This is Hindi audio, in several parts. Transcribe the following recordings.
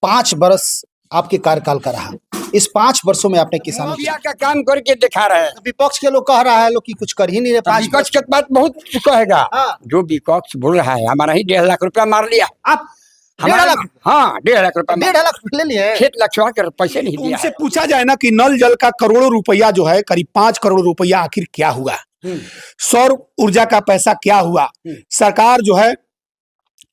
5 बरस आपके कार्यकाल का रहा। इस 5 वर्षों में आपने किसानों का काम करके दिखा रहे हैं। विपक्ष के लोग कह रहा है लोग कि कुछ कर ही नहीं रहे। 5 विपक्ष के बात बहुत कहेगा। हाँ। जो विपक्ष बोल रहा है हमारा ही 1.5 लाख रुपया मार लिया। आप हमारा 1.5 लाख? हाँ 1.5 लाख रुपया 1.5 लाख ले लिए? खेत लक्षवा कर पैसे नहीं दिया उनसे पूछा जाए ना कि नल जल का करोड़ों रुपया जो है, करीब 5 करोड़ रुपया आखिर क्या हुआ, सौर ऊर्जा का पैसा क्या हुआ, सरकार जो है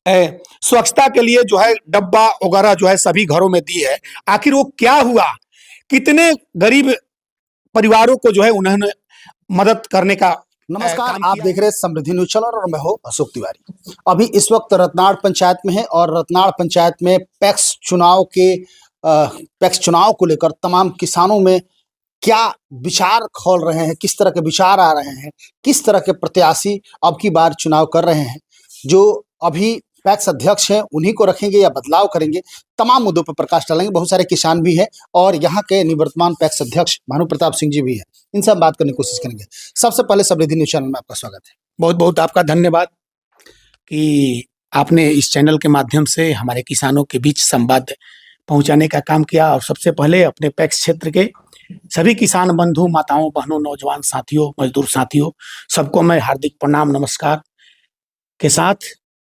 स्वच्छता के लिए जो है डब्बा वगैरह जो है सभी घरों में दी है, आखिर वो क्या हुआ, कितने गरीब परिवारों को जो है उन्होंने मदद करने का। नमस्कार, आप देख रहे हैं समृद्धि न्यूज चैनल और मैं हूं अशोक तिवारी। अभी इस वक्त रतनाड़ पंचायत में है और रतनाड़ पंचायत में पैक्स चुनाव को लेकर तमाम किसानों में क्या विचार खोल रहे हैं, किस तरह के विचार आ रहे हैं, किस तरह के प्रत्याशी अब की बार चुनाव कर रहे हैं। जो अभी पैक्स अध्यक्ष हैं उन्हीं को रखेंगे या बदलाव करेंगे, तमाम मुद्दों पर प्रकाश डालेंगे। बहुत सारे किसान भी हैं और यहाँ के निवर्तमान पैक्स अध्यक्ष भानु प्रताप सिंह जी भी हैं, इनसे हम बात करने की कोशिश करेंगे। सबसे पहले समृद्धि न्यूज चैनल में आपका स्वागत है। बहुत बहुत आपका धन्यवाद कि आपने इस चैनल के माध्यम से हमारे किसानों के बीच संवाद पहुंचाने का काम किया। और सबसे पहले अपने पैक्स क्षेत्र के सभी किसान बंधु, माताओं, बहनों, नौजवान साथियों, मजदूर साथियों, सबको मैं हार्दिक प्रणाम नमस्कार के साथ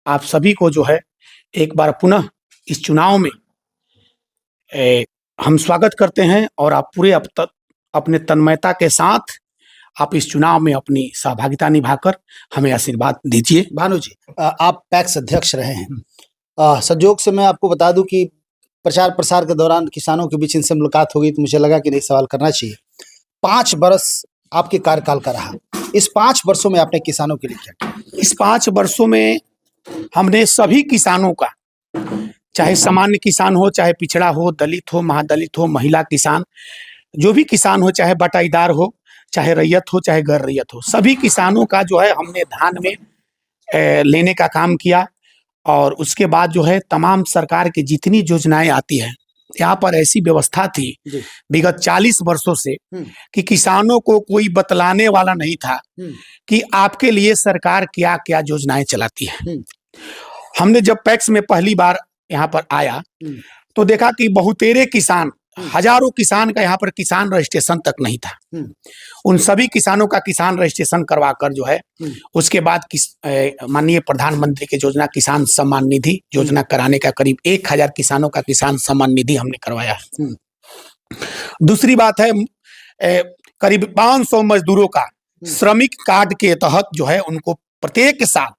आप सभी को जो है एक बार पुनः इस चुनाव में हम स्वागत करते हैं। और आप पूरे अब तक अपने तन्मयता के साथ आप इस चुनाव में अपनी सहभागिता निभाकर हमें आशीर्वाद दीजिए। भानु जी, आप पैक्स अध्यक्ष रहे हैं। संजोग से मैं आपको बता दूं कि प्रचार प्रसार के दौरान किसानों के बीच इनसे मुलाकात हो गई तो मुझे लगा कि नहीं, सवाल करना चाहिए। 5 बरस आपके कार्यकाल का रहा। इस 5 वर्षों में आपने किसानों के लिए क्या किया? इस 5 वर्षों में हमने सभी किसानों का, चाहे सामान्य किसान हो, चाहे पिछड़ा हो, दलित हो, महादलित हो, महिला किसान, जो भी किसान हो, चाहे बटाईदार हो, चाहे रैयत हो, चाहे गैर रैयत हो, सभी किसानों का जो है हमने ध्यान में लेने का काम किया। और उसके बाद जो है तमाम सरकार की जितनी योजनाएं आती है, यहाँ पर ऐसी व्यवस्था थी विगत 40 वर्षों से कि किसानों को कोई बतलाने वाला नहीं था कि आपके लिए सरकार क्या क्या योजनाएं चलाती है। हमने जब पैक्स में पहली बार यहाँ पर आया तो देखा कि बहुतेरे किसान, हजारों किसान का यहाँ पर किसान रजिस्ट्रेशन तक नहीं था। उन सभी किसानों का किसान रजिस्ट्रेशन करवाकर जो है उसके बाद माननीय प्रधानमंत्री की योजना किसान सम्मान निधि योजना कराने का करीब 1000 किसानों का किसान सम्मान निधि हमने करवाया है। दूसरी बात है, करीब 500 मजदूरों का श्रमिक कार्ड के तहत जो है उनको प्रत्येक साल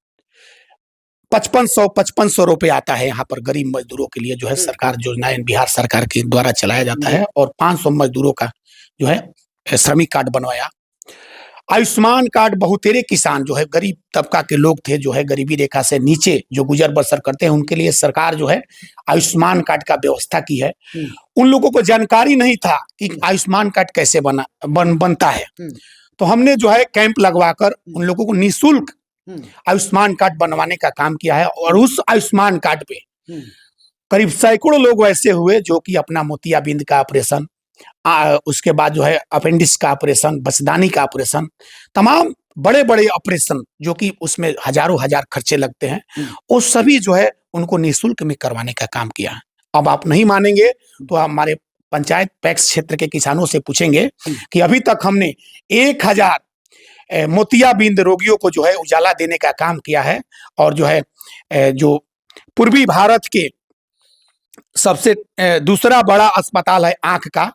5500 रुपये आता है यहाँ पर गरीब मजदूरों के लिए जो है सरकार योजनाएं बिहार सरकार के द्वारा चलाया जाता है। और 500 मजदूरों का जो है श्रमिक कार्ड बनवाया। आयुष्मान कार्ड बहुतेरे किसान जो है गरीब तबका के लोग थे, जो है गरीबी रेखा से नीचे जो गुजर बसर करते हैं, उनके लिए सरकार जो है आयुष्मान कार्ड का व्यवस्था की है। उन लोगों को जानकारी नहीं था कि आयुष्मान कार्ड कैसे बनता है, तो हमने जो है कैंप लगवाकर उन लोगों को निःशुल्क आयुष्मान कार्ड बनवाने का काम किया है। और उस आयुष्मान कार्ड पे करीब सैकड़ों लोग ऐसे हुए जो कि अपना मोतियाबिंद का ऑपरेशन, उसके बाद जो है अपेंडिक्स का ऑपरेशन, बसदानी का ऑपरेशन, तमाम बड़े बड़े ऑपरेशन जो कि उसमें हजारों हजार खर्चे लगते हैं, वो सभी जो है उनको निःशुल्क में करवाने का काम किया है। अब आप नहीं मानेंगे तो हमारे पंचायत पैक्स क्षेत्र के किसानों से पूछेंगे कि अभी तक हमने 1000 मोतियाबिंद रोगियों को जो है उजाला देने का काम किया है। और जो है जो पूर्वी भारत के सबसे दूसरा बड़ा अस्पताल है आंख का,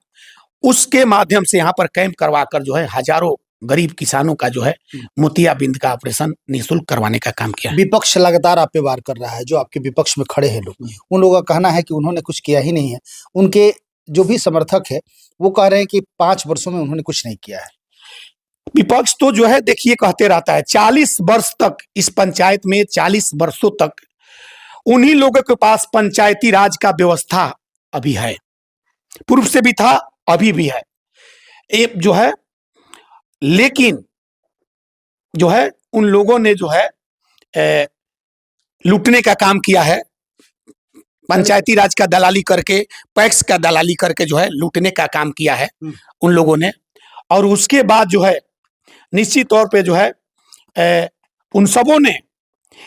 उसके माध्यम से यहाँ पर कैंप करवाकर जो है हजारों गरीब किसानों का जो है मोतियाबिंद का ऑपरेशन निःशुल्क करवाने का काम किया। विपक्ष लगातार आप पे वार कर रहा है, जो आपके विपक्ष में खड़े हैं लोग, उन लोगों का कहना है कि उन्होंने कुछ किया ही नहीं है। उनके जो भी समर्थक है वो कह रहे हैं कि 5 वर्षों में उन्होंने कुछ नहीं किया है। विपक्ष तो जो है देखिए कहते रहता है, 40 वर्ष तक इस पंचायत में, 40 वर्षों तक उन्हीं लोगों के पास पंचायती राज का व्यवस्था अभी है, पूर्व से भी था, अभी भी है ये जो है। लेकिन जो है उन लोगों ने जो है लूटने का काम किया है, पंचायती राज का दलाली करके, पैक्स का दलाली करके जो है लूटने का काम किया है उन लोगों ने। और उसके बाद जो है निश्चित तौर पे जो है उन सबों ने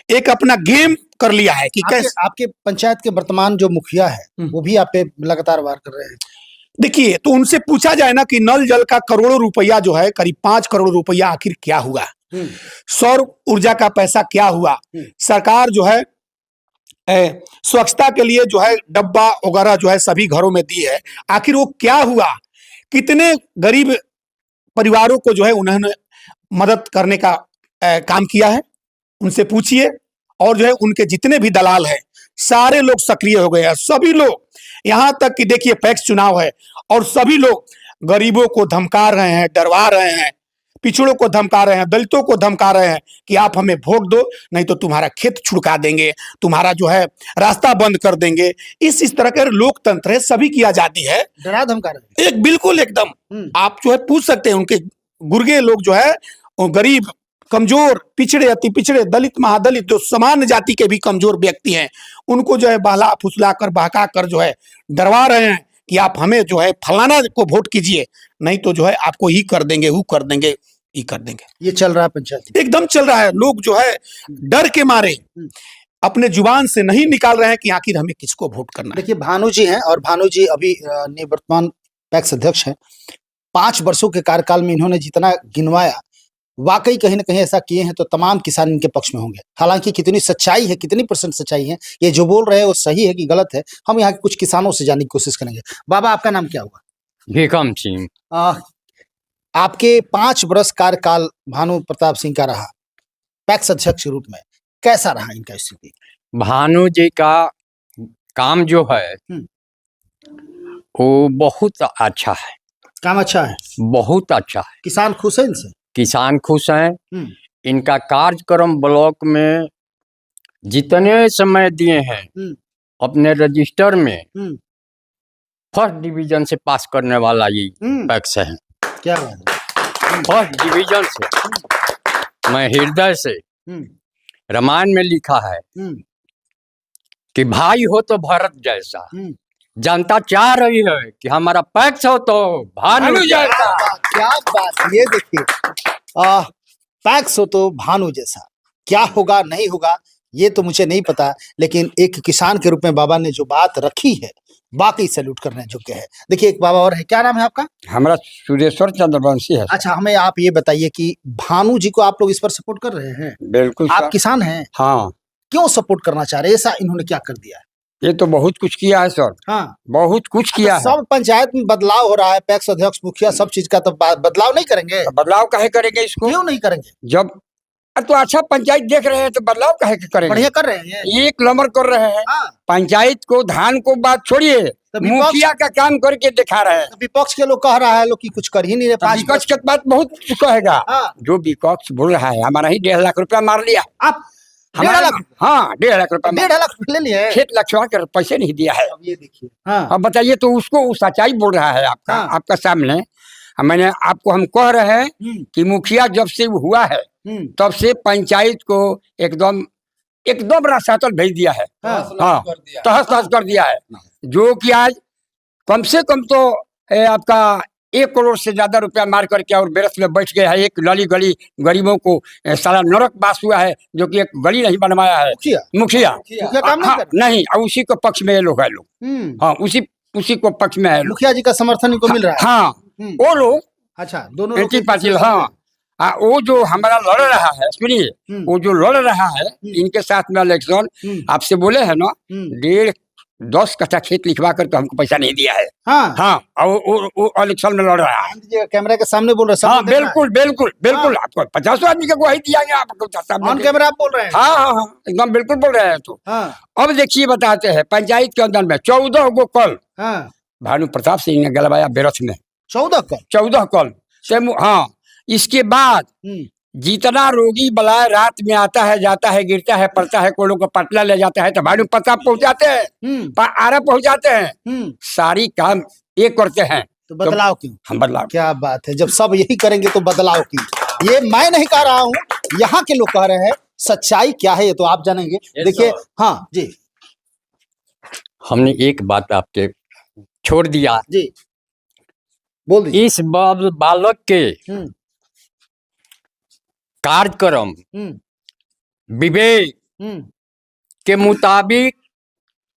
एक अपना गेम कर लिया है कि कैसे। आपके पंचायत के वर्तमान जो मुखिया है वो भी आप पे लगातार वार कर रहे हैं। देखिए, तो उनसे पूछा जाए ना कि नल जल का करोड़ों रुपया जो है, करीब 5 करोड़ रुपया आखिर क्या हुआ, सौर ऊर्जा का पैसा क्या हुआ, सरकार जो है स्वच्छता के लिए जो है डब्बा वगैरह जो है सभी घरों में दी है, आखिर वो क्या हुआ, कितने गरीब परिवारों को जो है उन्होंने मदद करने का काम किया है, उनसे पूछिए। और जो है उनके जितने भी दलाल हैं सारे लोग सक्रिय हो गए हैं, सभी लोग, यहाँ तक कि देखिए पैक्स चुनाव है और सभी लोग गरीबों को धमका रहे हैं, डरवा रहे हैं, पिछड़ों को धमका रहे हैं, दलितों को धमका रहे हैं कि आप हमें वोट दो नहीं तो तुम्हारा खेत छुड़का देंगे, तुम्हारा जो है रास्ता बंद कर देंगे। इस तरह के लोकतंत्र है, सभी की आजादी है, डरा धमका रहे हैं। एक बिल्कुल एकदम आप जो है पूछ सकते हैं, उनके गुर्गे लोग जो है गरीब, कमजोर, पिछड़े, अति पिछड़े, दलित, महादलित, जो सामान्य जाति के भी कमजोर व्यक्ति हैं, उनको जो है बहला फुसला कर बहका कर जो है डरवा रहे हैं कि आप हमें जो है फलाना को वोट कीजिए नहीं तो जो है आपको ही कर देंगे, वो कर देंगे, ये कर देंगे। ये चल रहा है पंचायत, एकदम चल रहा है। लोग जो है डर के मारे अपने जुबान से नहीं निकाल रहे हैं कि आखिर हमें किसको वोट करना है। देखिए भानु जी हैं और भानु जी अभी निवर्तमान पैक्स अध्यक्ष हैं। 5 वर्षों के कार्यकाल में इन्होंने जितना गिनवाया, वाकई कहीं ना कहीं ऐसा किए हैं तो तमाम किसान इनके पक्ष में होंगे। हालांकि कितनी सच्चाई है, कितनी % सच्चाई है, ये जो बोल रहे हैं वो सही है कि गलत है, हम यहाँ के कुछ किसानों से जानने की कोशिश करेंगे। बाबा आपका नाम क्या हुआ? भीकम सिंह। आपके 5 वर्ष कार्यकाल भानु प्रताप सिंह का रहा, पैक्स अध्यक्ष के रूप में कैसा रहा इनका स्थिति? भानु जी का काम जो है वो बहुत अच्छा है, काम अच्छा है, बहुत अच्छा है। किसान खुश है इनसे? किसान खुश हैं। इनका कार्यक्रम ब्लॉक में जितने समय दिए हैं अपने रजिस्टर में फर्स्ट डिवीजन से पास करने वाला ये पैक्स है। क्या बात है? फर्स्ट डिवीजन से मैं हृदय से रामायण में लिखा है कि भाई हो तो भरत जैसा, जनता चाह रही है कि हमारा पैक्स हो तो भानु जैसा। क्या बात, ये देखिए पैक्स हो तो भानु जैसा। क्या होगा नहीं होगा ये तो मुझे नहीं पता, लेकिन एक किसान के रूप में बाबा ने जो बात रखी है वाकई सैल्यूट करने योग्य है। देखिए एक बाबा और है, क्या नाम है आपका? हमारा सुरेश्वर चंद्रवंशी है। अच्छा, हमें आप ये बताइए कि भानु जी को आप लोग इस पर सपोर्ट कर रहे हैं? बिल्कुल आप सर। किसान हैं? हाँ। क्यों सपोर्ट करना चाह रहे हैं? ऐसा इन्होंने क्या कर दिया है? ये तो बहुत कुछ किया है सर। हाँ, बहुत कुछ किया है। सब पंचायत में बदलाव हो रहा है, पैक्स अध्यक्ष, मुखिया, सब चीज का, तो बदलाव नहीं करेंगे? तो बदलाव काहे करेंगे इसको? क्यों नहीं करेंगे? जब तो अच्छा पंचायत देख रहे हैं तो बदलाव काहे के करेंगे? बढ़िया कर रहे हैं ये। एक नंबर कर रहे हैं। हाँ। पंचायत को, धान को बात छोड़िए, मुखिया का काम करके दिखा रहे हैं। विपक्ष के लोग कह रहा है लोग कि कुछ कर ही नहीं रहे। विपक्ष के बात बहुत कहेगा। हाँ। जो विपक्ष बोल रहा है हमारा ही 1.5 लाख रुपया मार लिया। आप 1.5 लाख? हाँ, 1.5 लाख रुपया। 1.5 लाख ले लिए? खेत लक्षवा कर पैसे नहीं दिया है। अब ये देखिए। हाँ। अब बताइए, तो उसको सच्चाई बोल रहा है आपका। हाँ। आपका सामने मैंने आपको हम कह रहे हैं कि मुखिया जब से हुआ है तब से पंचायत को एकदम रास्तातल भेज दिया है। हाँ, तहस नहस कर दिया है। जो कि आज कम से कम तो आपका 1 करोड़ से ज्यादा रुपया मार करके और बेरस में बैठ गया है। एक गली गली गरीबों को सारा नरक बास हुआ है, जो कि एक गली नहीं बनवाया है मुखिया। नहीं, और उसी को पक्ष में ये लोग है लोग। हाँ, उसी को पक्ष में है। मुखिया जी का समर्थन इनको मिल रहा है। हाँ, वो लोग। अच्छा, दोनों एंटी पार्टी। हाँ, वो जो हमारा लड़ रहा है, सुनिए, वो जो लड़ रहा है इनके साथ में इलेक्शन, आपसे बोले है ना 1.5-10 कट्ठा खेत लिखवा कर तो हमको पैसा नहीं दिया है। हाँ, हाँ, और वो इलेक्शन में लड़ रहा है। कैमरा के सामने बोल रहे हैं। हाँ, बिल्कुल बिल्कुल बिल्कुल। आपको 50 आदमी का गुहाई दिया आपको ऑन कैमरा आप बोल रहे हैं? हाँ हाँ हाँ, एकदम बिल्कुल बोल रहे हैं। तो अब देखिए, बताते हैं पंचायत के अंदर में 14 गो कल भानु प्रताप सिंह ने गलवाया बेरथ में। 14 कल से। हाँ, इसके बाद जितना रोगी बलाय रात में आता है, जाता है, गिरता है, पड़ता है, कोलों को पटला ले जाता है तो भानु प्रताप पहुंचाते हैं, आरा पहुंचाते हैं, सारी काम ये करते हैं। तो बदलाव क्यों? हम बदलाव। क्या बात है, जब सब यही करेंगे तो बदलाव क्यों? ये मैं नहीं कह रहा हूँ, यहाँ के लोग कह रहे हैं। सच्चाई क्या है ये तो आप जानेंगे। देखिए, हाँ जी, हमने एक बात आपके छोड़ दिया जी, बोल दीजिए। इस बालक के कार्यक्रम, विवेक, के मुताबिक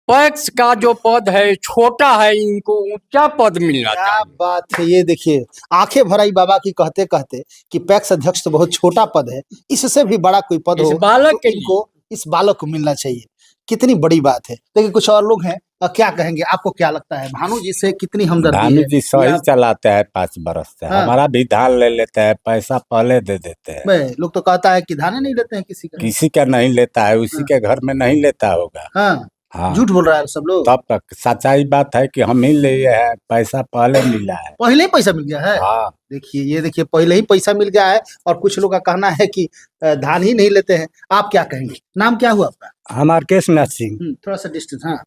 पैक्स का जो पद है छोटा है, इनको ऊंचा पद मिलना क्या चाहिए। बात है, ये देखिए आंखें भराई बाबा की कहते कहते कि पैक्स अध्यक्ष तो बहुत छोटा पद है, इससे भी बड़ा कोई पद इस हो बालक तो के लिए। इनको इस बालक को मिलना चाहिए। कितनी बड़ी बात है। देखिए कुछ और लोग हैं, क्या कहेंगे, आपको क्या लगता है भानु जी से कितनी हमदर्दी भानु है? जी सही या- चलाते हैं 5 बरस से। हाँ। हमारा भी धान ले लेते हैं, पैसा पहले दे देते हैं। बे, लोग तो कहता है कि धाने नहीं लेते हैं किसी का। किसी का नहीं लेता है, उसी हाँ। के घर में नहीं लेता होगा। हाँ, हाँ, झूठ बोल रहा है सब लोग। तब तक सच्चाई बात है कि हम ही लिए हैं, पैसा पहले मिला है। पहले ही पैसा मिल गया है। हाँ, देखिए ये देखिए पहले ही पैसा मिल गया है, और कुछ लोग का कहना है कि धान ही नहीं लेते हैं। आप क्या कहेंगे? नाम क्या हुआ आपका? हमार केशनाथ सिंह। थोड़ा सा डिस्टेंस। हाँ।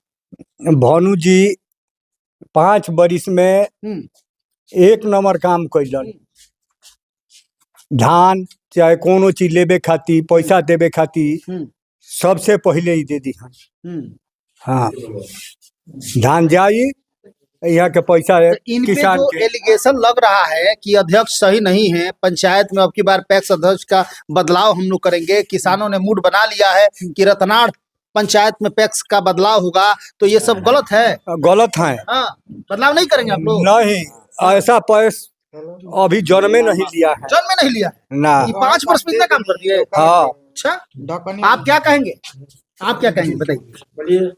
भानु जी 5 बरिस में हम्म। 1 नंबर काम कैलन। धान चाहे कोनो चीज लेबे खातिर, पैसा देवे खातिर हम्म। सबसे पहले ही दे दी। हम्म। हाँ, धान जाई, यहाँ के पैसा तो इन पे किसान जो के। एलिगेशन लग रहा है कि अध्यक्ष सही नहीं है, पंचायत में अब की बार पैक्स अध्यक्ष का बदलाव हम लोग करेंगे, किसानों ने मूड बना लिया है कि रतनाड़ पंचायत में पैक्स का बदलाव होगा, तो ये सब गलत है। गलत है। हाँ, बदलाव नहीं करेंगे आप लोग? नहीं, ऐसा पैस अभी जन्मे नहीं लिया है जन्म में नहीं लिया है। ना। ये 5 वर्ष में इतना काम कर दिए। हाँ, अच्छा, आप क्या कहेंगे? आप क्या कहेंगे बताइए।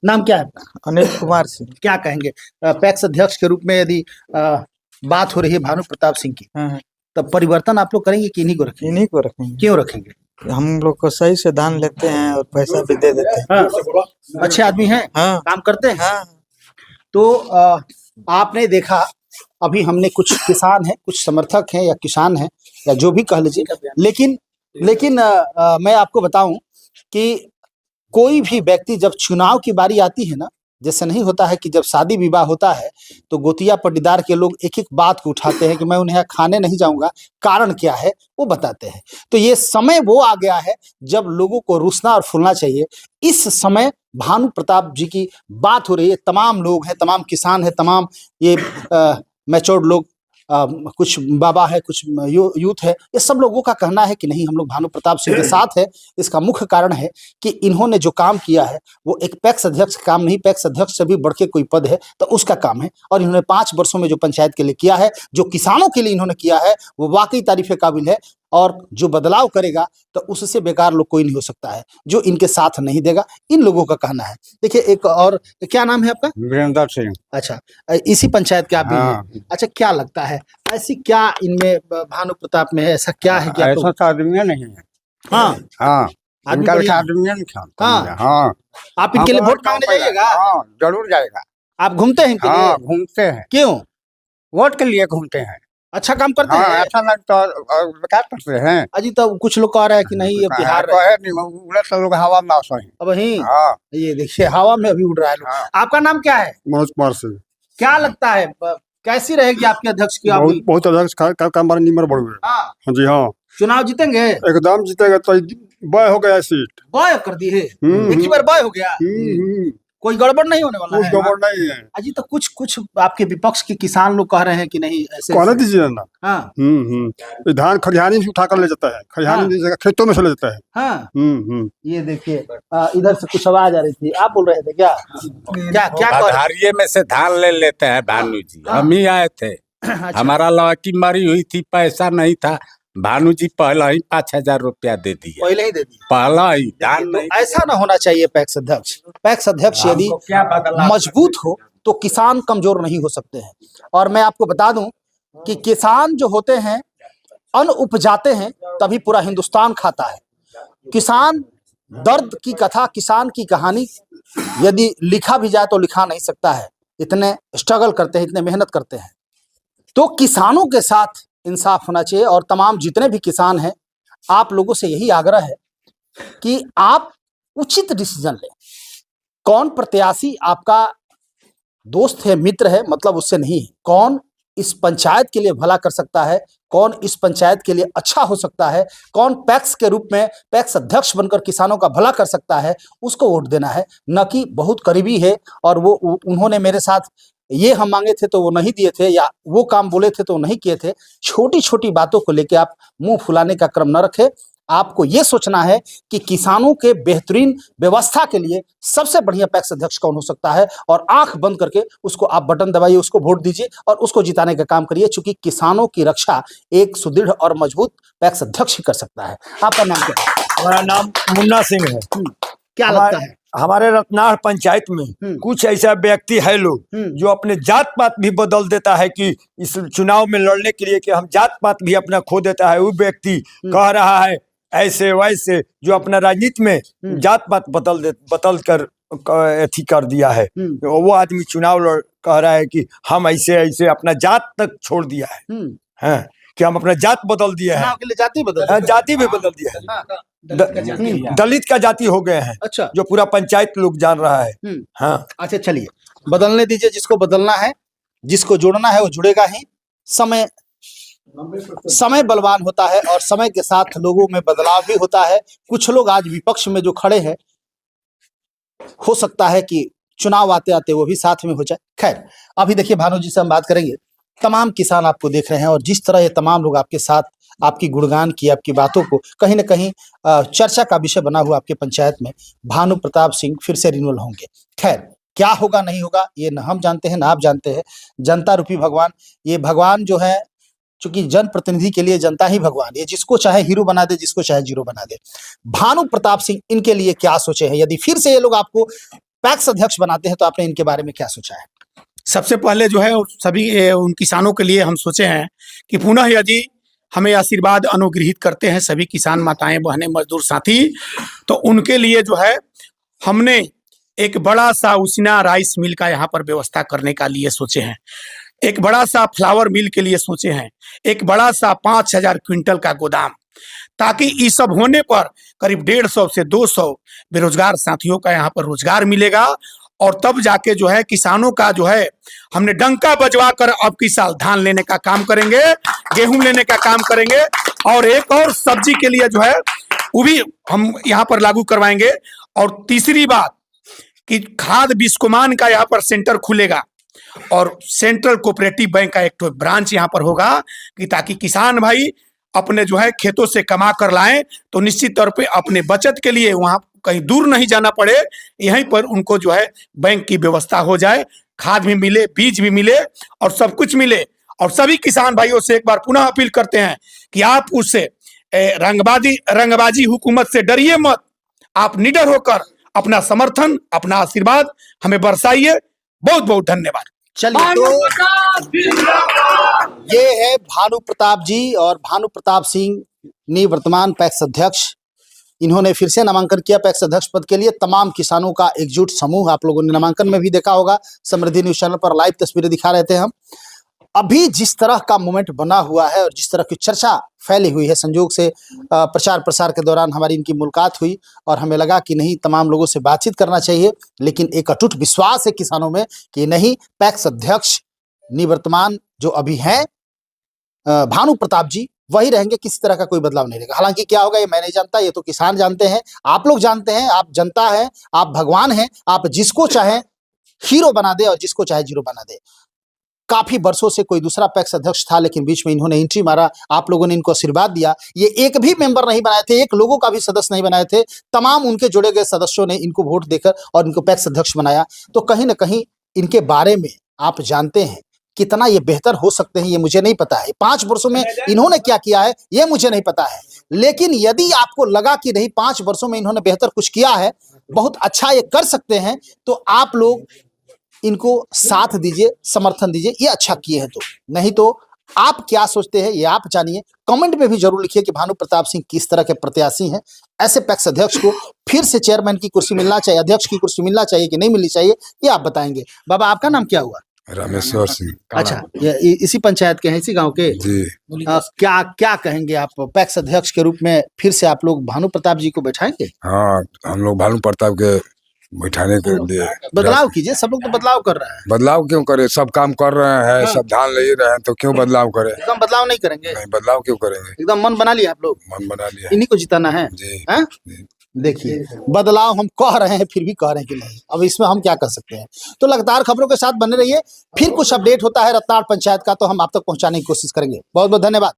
नाम क्या है आपका? अनिल कुमार सिंह। क्या कहेंगे पैक्स अध्यक्ष के रूप में यदि बात हो रही है भानु प्रताप सिंह की, हाँ, तब परिवर्तन आप लोग करेंगे कि इन्हीं को रखेंगे? इन्हीं को रखेंगे। क्यों रखेंगे? हम लोग को सही से दान लेते हैं और पैसा भी दे देते हैं। हाँ, अच्छे आदमी हैं, हाँ काम करते हैं। हाँ। तो आपने देखा, अभी हमने कुछ किसान हैं, कुछ समर्थक हैं या किसान हैं या जो भी कह लीजिए, लेकिन मैं आपको बताऊं कि कोई भी व्यक्ति जब चुनाव की बारी आती है ना, जैसे नहीं होता है कि जब शादी विवाह होता है तो गोतिया पट्टीदार के लोग एक एक बात को उठाते हैं कि मैं उन्हें खाने नहीं जाऊंगा, कारण क्या है वो बताते हैं। तो ये समय वो आ गया है जब लोगों को रुसना और फूलना चाहिए। इस समय भानु प्रताप जी की बात हो रही है। तमाम लोग हैं, तमाम किसान हैं, तमाम ये मैच्योर्ड लोग, कुछ बाबा है, कुछ यूथ है, ये सब लोगों का कहना है कि नहीं, हम लोग भानु प्रताप सिंह के साथ है। इसका मुख्य कारण है कि इन्होंने जो काम किया है वो एक पैक्स अध्यक्ष का काम नहीं, पैक्स अध्यक्ष से भी बढ़ के कोई पद है तो उसका काम है। और इन्होंने 5 वर्षों में जो पंचायत के लिए किया है, जो किसानों के लिए इन्होंने किया है, वो वाकई तारीफ काबिल है। और जो बदलाव करेगा तो उससे बेकार लोग कोई नहीं हो सकता है जो इनके साथ नहीं देगा, इन लोगों का कहना है। देखिए एक और, क्या नाम है आपका? वीरेंद्र सिंह। अच्छा, इसी पंचायत के आप भी हैं? हाँ। अच्छा, क्या लगता है ऐसी क्या इनमें भानु प्रताप में है, ऐसा क्या है कि आपको? ऐसा तो आदमी नहीं है। हाँ, हाँ, आदमी इनका बढ़िया है। आदमी नहीं था। हाँ। हाँ, आप इनके लिए वोट मांगने जाइएगा? हाँ, जरूर जाएगा। आप घूमते हैं इनके हाँ, लिए? घूमते हैं, क्यों? वोट के लिए घूमते हैं। अच्छा काम करते हाँ, हैं? ऐसा लगता है क्या करते हैं। अजी तो कुछ लोग कह रहे हैं कि नहीं ये बिहार तो है नहीं, उड़े तो लोग हवा में सही। अब ही हाँ, ये देखिए हवा में अभी उड़ रहा है लोग। हाँ। आपका नाम क्या है? मनोज कुमार सिंह। क्या लगता है कैसी रहेगी आपके अध्यक्ष की बहुत अभी? बहुत अध्यक्ष का काम बड़ा निमर बढ़ गया। हाँ, हाँ जी हाँ, चुनाव जीतेंगे? एकदम जीतेगा तो बय हो गया सीट। बॉय कर दी है, एक ही बार बॉय हो गया। कोई गड़बड़ नहीं होने वाला कुछ है? गड़बड़ नहीं है। अजी तो कुछ आपके विपक्ष के किसान लोग कह रहे हैं कि नहीं ऐसे कहने दीजिए ना। हाँ ये धान खलिहानी से उठा कर ले जाता है, खलिहानी की जगह खेतों में से ले जाता है। हाँ, ये देखिए इधर से कुछ आवाज आ रही थी, आप बोल रहे थे क्या? क्या क्या कह रहे बधारिये में से धान ले लेते हैं भानु जी। हाँ। हम ही आए थे, अच्छा, हमारा लड़की मरी हुई थी, पैसा नहीं था। भानु जी पहला ही 5,000 रुपया दे दिया, पहले ही दे दी। पहला ही धान तो नहीं। ऐसा ना होना चाहिए। पैक्स अध्यक्ष, पैक्स अध्यक्ष यदि हमको क्या बदलाव मजबूत हो तो किसान कमजोर नहीं हो सकते हैं। और मैं आपको बता दूं कि किसान जो होते हैं अन्न उपजाते हैं तभी पूरा हिंदुस्तान खाता है। किसान दर्द की कथा, किसान की कहानी यदि लिखा भी जाए तो लिखा नहीं सकता है। इतने स्ट्रगल करते हैं, इतने मेहनत करते हैं। तो किसानों के साथ इंसाफ होना चाहिए। और तमाम जितने भी किसान हैं, आप लोगों से यही आग्रह है कि आप उचित डिसीजन लें। कौन प्रत्याशी आपका दोस्त है, मित्र है, मतलब उससे नहीं है। कौन इस पंचायत के लिए भला कर सकता है, कौन इस पंचायत के लिए अच्छा हो सकता है, कौन पैक्स के रूप में पैक्स अध्यक्ष बनकर किसानों का भला कर सकता है, उसको वोट देना है। न कि बहुत करीबी है और वो उन्होंने मेरे साथ ये हम मांगे थे तो वो नहीं दिए थे, या वो काम बोले थे तो वो नहीं किए थे। छोटी छोटी बातों को लेकर आप मुंह फुलाने का क्रम न रखें। आपको ये सोचना है कि किसानों के बेहतरीन व्यवस्था के लिए सबसे बढ़िया पैक्स अध्यक्ष कौन हो सकता है, और आंख बंद करके उसको आप बटन दबाइए, उसको वोट दीजिए और उसको जिताने का काम करिए, क्योंकि किसानों की रक्षा एक सुदृढ़ और मजबूत पैक्स अध्यक्ष ही कर सकता है। आपका नाम क्या है? हमारा नाम मुन्ना सिंह है। क्या लगता है? हमारे रत्नार पंचायत में कुछ ऐसा व्यक्ति है लोग जो अपने जात पात भी बदल देता है कि इस चुनाव में लड़ने के लिए कि हम जात पात भी अपना खो देता है। वो व्यक्ति कह रहा है ऐसे वैसे, जो अपना राजनीति में जात पात बदल कर अथी कर दिया है। वो आदमी चुनाव लड़ कह रहा है कि हम ऐसे ऐसे अपना जात तक छोड़ दिया है, हैं कि हम अपना जात बदल दिया है। चुनाव के लिए जाति बदल, जाति भी बदल दिया है। दलित का जाति हो गए हैं। अच्छा, जो पूरा पंचायत लोग जान रहा है। हाँ, अच्छा चलिए, बदलने दीजिए, जिसको बदलना है, जिसको जोड़ना है वो जुड़ेगा ही। समय बलवान होता है और समय के साथ लोगों में बदलाव भी होता है। कुछ लोग आज विपक्ष में जो खड़े हैं, हो सकता है कि चुनाव आते आते वो भी साथ में हो जाए। खैर, अभी देखिए भानु जी से हम बात करेंगे। तमाम किसान आपको देख रहे हैं और जिस तरह ये तमाम लोग आपके साथ आपकी गुणगान की, आपकी बातों को कहीं ना कहीं चर्चा का विषय बना हुआ आपके पंचायत में, भानु प्रताप सिंह फिर से रिन्यूअल होंगे। खैर, क्या होगा नहीं होगा ये न हम जानते हैं, ना आप जानते हैं। जनता रूपी भगवान, ये भगवान जो है, चूंकि जनप्रतिनिधि के लिए जनता ही भगवान, ये जिसको चाहे हीरो बना दे, जिसको चाहे जीरो बना दे। भानु प्रताप सिंह इनके लिए क्या सोचे हैं? यदि फिर से ये लोग आपको पैक्स अध्यक्ष बनाते हैं तो आपने इनके बारे में क्या सोचा है? सबसे पहले जो है सभी उन किसानों के लिए हम सोचे हैं कि पुनः यदि हमें आशीर्वाद अनुग्रहित करते हैं सभी किसान माताएं, बहनें, मजदूर साथी, तो उनके लिए जो है हमने एक बड़ा सा उसीना राइस मिल का यहाँ पर व्यवस्था करने का लिए सोचे हैं। एक बड़ा सा फ्लावर मिल के लिए सोचे हैं। एक बड़ा सा 5000 क्विंटल का गोदाम, ताकि ये सब होने पर करीब 150 से 200 बेरोजगार साथियों का यहाँ पर रोजगार मिलेगा। और तब जाके जो है किसानों का जो है हमने डंका बजवा कर अब की साल धान लेने का काम करेंगे, गेहूं लेने का काम करेंगे, और एक और सब्जी के लिए जो है वो भी हम यहाँ पर लागू करवाएंगे। और तीसरी बात कि खाद बिस्कुमान का यहाँ पर सेंटर खुलेगा और सेंट्रल कोऑपरेटिव बैंक का एक तो ब्रांच यहाँ पर होगा, कि ताकि किसान भाई अपने जो है खेतों से कमा कर लाएं तो निश्चित तौर पे अपने बचत के लिए वहां कहीं दूर नहीं जाना पड़े, यहीं पर उनको जो है बैंक की व्यवस्था हो जाए, खाद भी मिले, बीज भी मिले और सब कुछ मिले। और सभी किसान भाइयों से एक बार पुनः अपील करते हैं कि आप उससे रंगबाजी हुकूमत से डरिए मत। आप निडर होकर अपना समर्थन, अपना आशीर्वाद हमें बरसाइए। बहुत बहुत धन्यवाद। चलिए, तो ये है भानु प्रताप जी, और भानु प्रताप सिंह निवर्तमान पैक्स अध्यक्ष। इन्होंने फिर से नामांकन किया पैक्स अध्यक्ष पद के लिए। तमाम किसानों का एकजुट समूह, आप लोगों ने नामांकन में भी देखा होगा, समृद्धि न्यूज चैनल पर लाइव तस्वीरें दिखा रहे थे हम। अभी जिस तरह का मोमेंट बना हुआ है और जिस तरह की चर्चा फैली हुई है, संयोग से प्रचार प्रसार के दौरान हमारी इनकी मुलाकात हुई और हमें लगा कि नहीं, तमाम लोगों से बातचीत करना चाहिए। लेकिन एक अटूट विश्वास है किसानों में कि नहीं, पैक्स अध्यक्ष निवर्तमान जो अभी हैं भानु प्रताप जी वही रहेंगे, किसी तरह का कोई बदलाव नहीं रहेगा। हालांकि क्या होगा ये मैं नहीं जानता, ये तो किसान जानते हैं, आप लोग जानते हैं, आप जनता हैं, आप भगवान हैं, आप जिसको चाहे हीरो बना दे और जिसको चाहे जीरो बना दे। काफी वर्षों से कोई दूसरा पैक्स अध्यक्ष था, लेकिन बीच में इन्होंने एंट्री मारा, आप लोगों ने इनको आशीर्वाद दिया। ये एक भी मेंबर नहीं बनाए थे, एक लोगों का भी सदस्य नहीं बनाए थे, तमाम उनके जोड़े गए सदस्यों ने इनको वोट देकर और इनको पैक्स अध्यक्ष बनाया। तो कहीं ना कहीं इनके बारे में आप जानते हैं, कितना ये बेहतर हो सकते हैं ये मुझे नहीं पता है, 5 वर्षों में इन्होंने क्या किया है ये मुझे नहीं पता है। लेकिन यदि आपको लगा कि नहीं 5 वर्षों में इन्होंने बेहतर कुछ किया है, बहुत अच्छा ये कर सकते हैं, तो आप लोग इनको साथ दीजिए, समर्थन दीजिए, ये अच्छा किए हैं। तो नहीं तो आप क्या सोचते हैं ये आप जानिए, कमेंट में भी जरूर लिखिए कि भानु प्रताप सिंह किस तरह के प्रत्याशी हैं। ऐसे पैक्स अध्यक्ष को फिर से चेयरमैन की कुर्सी मिलना चाहिए, अध्यक्ष की कुर्सी मिलना चाहिए कि नहीं मिलनी चाहिए, ये आप बताएंगे। बाबा, आपका नाम क्या हुआ? रामेश्वर सिंह। अच्छा, ये इसी पंचायत के हैं, इसी गांव के जी। क्या क्या कहेंगे आप पैक्स अध्यक्ष के रूप में? फिर से आप लोग भानु प्रताप जी को बैठाएंगे? हाँ, हम लोग भानु प्रताप के बैठाने के लिए बदलाव कीजिए, सब लोग तो बदलाव कर रहे हैं। बदलाव क्यों करे? सब काम कर रहे हैं, सब धान ले रहे हैं, तो क्यों बदलाव करे? एकदम बदलाव नहीं करेंगे? नहीं, बदलाव क्यों करेंगे? एकदम मन बना लिया आप लोग, मन बना लिया, इन्हीं को जिताना है जी। हैं? देखिए, बदलाव हम कह रहे हैं, फिर भी कह रहे हैं कि नहीं, अब इसमें हम क्या कर सकते हैं। तो लगातार खबरों के साथ बने रहिए, फिर कुछ अपडेट होता है रत्नार पंचायत का तो हम आप तक पहुंचाने की कोशिश करेंगे। बहुत बहुत धन्यवाद।